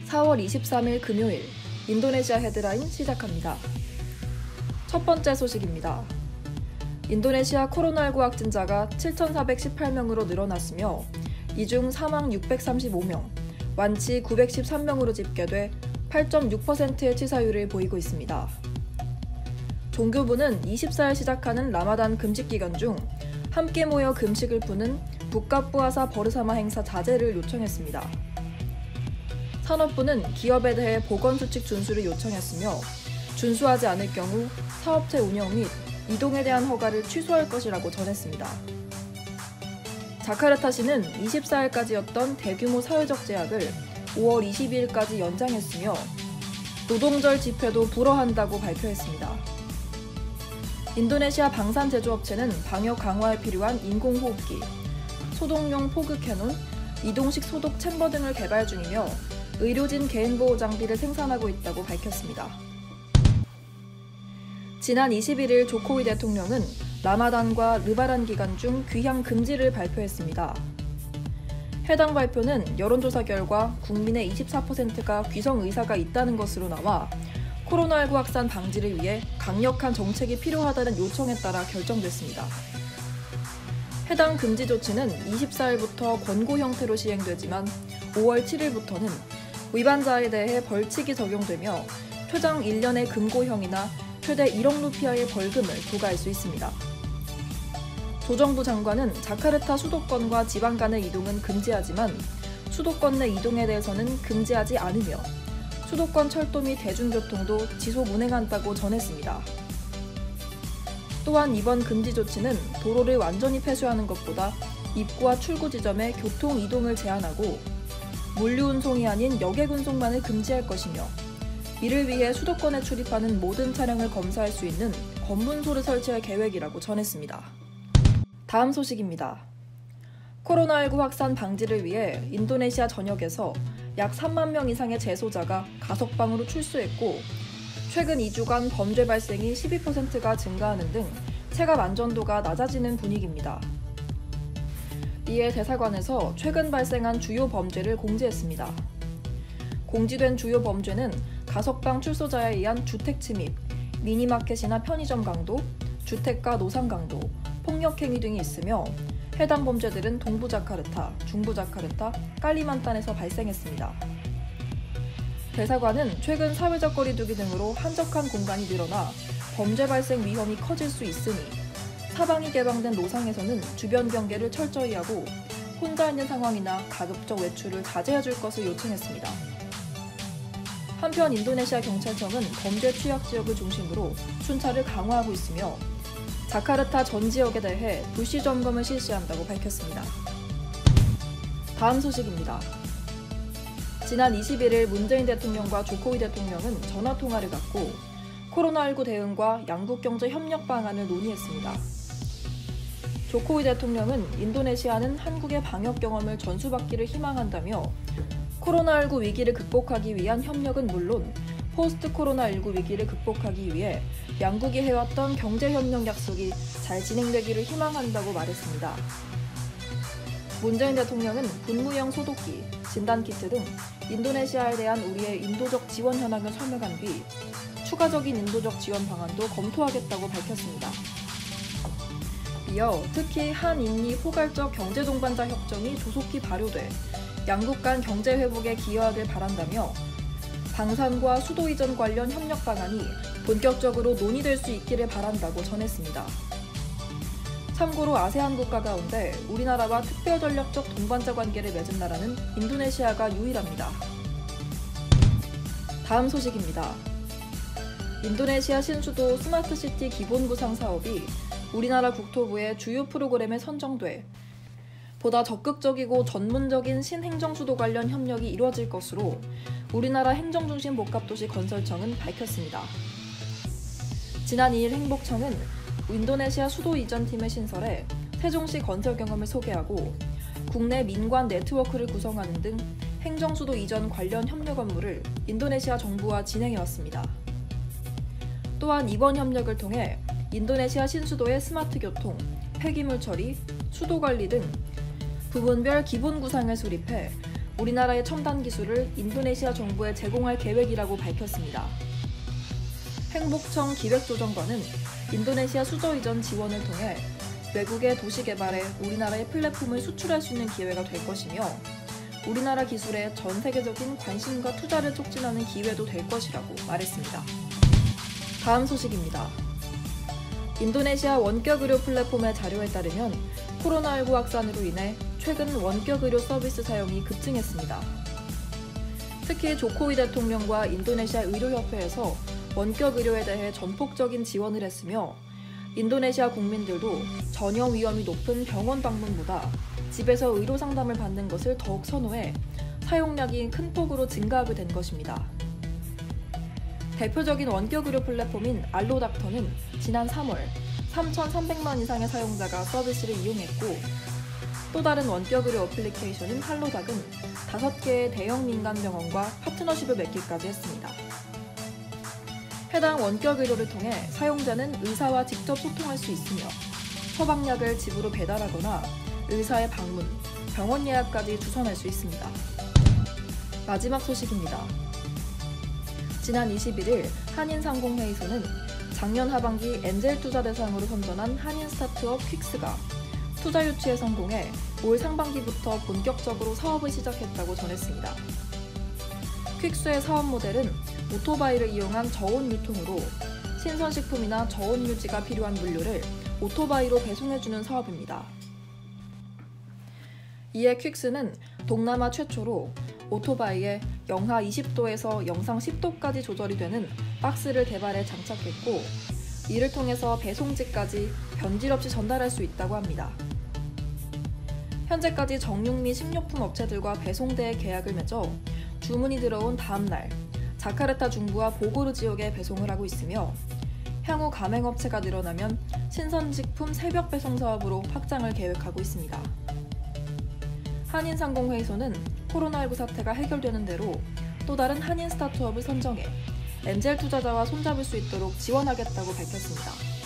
4월 23일 금요일 인도네시아 헤드라인 시작합니다. 첫 번째 소식입니다. 인도네시아 코로나19 확진자가 7,418명으로 늘어났으며 이 중 사망 635명, 완치 913명으로 집계돼 8.6%의 치사율을 보이고 있습니다. 종교부는 24일 시작하는 라마단 금식 기간 중 함께 모여 금식을 푸는 부카푸아사 버르사마 행사 자제를 요청했습니다. 산업부는 기업에 대해 보건수칙 준수를 요청했으며 준수하지 않을 경우 사업체 운영 및 이동에 대한 허가를 취소할 것이라고 전했습니다. 자카르타시는 24일까지였던 대규모 사회적 제약을 5월 22일까지 연장했으며 노동절 집회도 불허한다고 발표했습니다. 인도네시아 방산 제조업체는 방역 강화에 필요한 인공호흡기, 소독용 포그 캐논, 이동식 소독 챔버 등을 개발 중이며 의료진 개인보호 장비를 생산하고 있다고 밝혔습니다. 지난 21일 조코위 대통령은 라마단과 르바란 기간 중 귀향 금지를 발표했습니다. 해당 발표는 여론조사 결과 국민의 24%가 귀성 의사가 있다는 것으로 나와 코로나19 확산 방지를 위해 강력한 정책이 필요하다는 요청에 따라 결정됐습니다. 해당 금지 조치는 24일부터 권고 형태로 시행되지만 5월 7일부터는 위반자에 대해 벌칙이 적용되며 최장 1년의 금고형이나 최대 1억 루피아의 벌금을 부과할 수 있습니다. 조정부 장관은 자카르타 수도권과 지방 간의 이동은 금지하지만 수도권 내 이동에 대해서는 금지하지 않으며 수도권 철도 및 대중교통도 지속 운행한다고 전했습니다. 또한 이번 금지 조치는 도로를 완전히 폐쇄하는 것보다 입구와 출구 지점의 교통 이동을 제한하고 물류 운송이 아닌 여객 운송만을 금지할 것이며 이를 위해 수도권에 출입하는 모든 차량을 검사할 수 있는 검문소를 설치할 계획이라고 전했습니다. 다음 소식입니다. 코로나19 확산 방지를 위해 인도네시아 전역에서 약 3만 명 이상의 재소자가 가석방으로 출소했고 최근 2주간 범죄 발생이 12%가 증가하는 등 체감 안전도가 낮아지는 분위기입니다. 이에 대사관에서 최근 발생한 주요 범죄를 공지했습니다. 공지된 주요 범죄는 가석방 출소자에 의한 주택 침입, 미니마켓이나 편의점 강도, 주택가 노상 강도, 폭력행위 등이 있으며 해당 범죄들은 동부 자카르타, 중부 자카르타, 깔리만탄에서 발생했습니다. 대사관은 최근 사회적 거리두기 등으로 한적한 공간이 늘어나 범죄 발생 위험이 커질 수 있으니 사방이 개방된 노상에서는 주변 경계를 철저히 하고 혼자 있는 상황이나 가급적 외출을 자제해줄 것을 요청했습니다. 한편 인도네시아 경찰청은 범죄 취약 지역을 중심으로 순찰을 강화하고 있으며 자카르타 전 지역에 대해 불시 점검을 실시한다고 밝혔습니다. 다음 소식입니다. 지난 21일 문재인 대통령과 조코위 대통령은 전화통화를 갖고 코로나19 대응과 양국 경제 협력 방안을 논의했습니다. 조코위 대통령은 인도네시아는 한국의 방역 경험을 전수받기를 희망한다며 코로나19 위기를 극복하기 위한 협력은 물론 포스트 코로나19 위기를 극복하기 위해 양국이 해왔던 경제협력 약속이 잘 진행되기를 희망한다고 말했습니다. 문재인 대통령은 분무형 소독기, 진단키트 등 인도네시아에 대한 우리의 인도적 지원 현황을 설명한 뒤 추가적인 인도적 지원 방안도 검토하겠다고 밝혔습니다. 이어 특히 한인미 포괄적 경제동반자 협정이 조속히 발효돼 양국 간 경제 회복에 기여하길 바란다며 방산과 수도 이전 관련 협력 방안이 본격적으로 논의될 수 있기를 바란다고 전했습니다. 참고로 아세안 국가 가운데 우리나라와 특별전략적 동반자 관계를 맺은 나라는 인도네시아가 유일합니다. 다음 소식입니다. 인도네시아 신수도 스마트시티 기본구상 사업이 우리나라 국토부의 주요 프로그램에 선정돼 보다 적극적이고 전문적인 신행정수도 관련 협력이 이루어질 것으로 우리나라 행정중심 복합도시 건설청은 밝혔습니다. 지난 2일 행복청은 인도네시아 수도 이전팀의 신설에 세종시 건설 경험을 소개하고 국내 민관 네트워크를 구성하는 등 행정수도 이전 관련 협력 업무를 인도네시아 정부와 진행해왔습니다. 또한 이번 협력을 통해 인도네시아 신수도의 스마트 교통, 폐기물 처리, 수도 관리 등 부분별 기본 구상을 수립해 우리나라의 첨단 기술을 인도네시아 정부에 제공할 계획이라고 밝혔습니다. 행복청 기획조정관은 인도네시아 수저 이전 지원을 통해 외국의 도시 개발에 우리나라의 플랫폼을 수출할 수 있는 기회가 될 것이며 우리나라 기술에 전 세계적인 관심과 투자를 촉진하는 기회도 될 것이라고 말했습니다. 다음 소식입니다. 인도네시아 원격 의료 플랫폼의 자료에 따르면 코로나19 확산으로 인해 최근 원격 의료 서비스 사용이 급증했습니다. 특히 조코위 대통령과 인도네시아 의료협회에서 원격 의료에 대해 전폭적인 지원을 했으며 인도네시아 국민들도 전염 위험이 높은 병원 방문보다 집에서 의료 상담을 받는 것을 더욱 선호해 사용량이 큰 폭으로 증가하게 된 것입니다. 대표적인 원격 의료 플랫폼인 알로닥터는 지난 3월 3,300만 이상의 사용자가 서비스를 이용했고 또 다른 원격 의료 어플리케이션인 할로닥은 5개의 대형 민간 병원과 파트너십을 맺기까지 했습니다. 해당 원격 의료를 통해 사용자는 의사와 직접 소통할 수 있으며 처방약을 집으로 배달하거나 의사의 방문, 병원 예약까지 주선할 수 있습니다. 마지막 소식입니다. 지난 21일 한인상공회의소는 작년 하반기 엔젤 투자 대상으로 선정한 한인 스타트업 퀵스가 투자 유치에 성공해 올 상반기부터 본격적으로 사업을 시작했다고 전했습니다. 퀵스의 사업 모델은 오토바이를 이용한 저온 유통으로 신선식품이나 저온 유지가 필요한 물류를 오토바이로 배송해주는 사업입니다. 이에 퀵스는 동남아 최초로 오토바이에 영하 20도에서 영상 10도까지 조절이 되는 박스를 개발해 장착했고 이를 통해서 배송지까지 변질 없이 전달할 수 있다고 합니다. 현재까지 정육 및 식료품 업체들과 배송대에 계약을 맺어 주문이 들어온 다음 날 자카르타 중부와 보고르 지역에 배송을 하고 있으며 향후 가맹업체가 늘어나면 신선식품 새벽 배송 사업으로 확장을 계획하고 있습니다. 한인상공회의소는 코로나19 사태가 해결되는 대로 또 다른 한인 스타트업을 선정해 엔젤 투자자와 손잡을 수 있도록 지원하겠다고 밝혔습니다.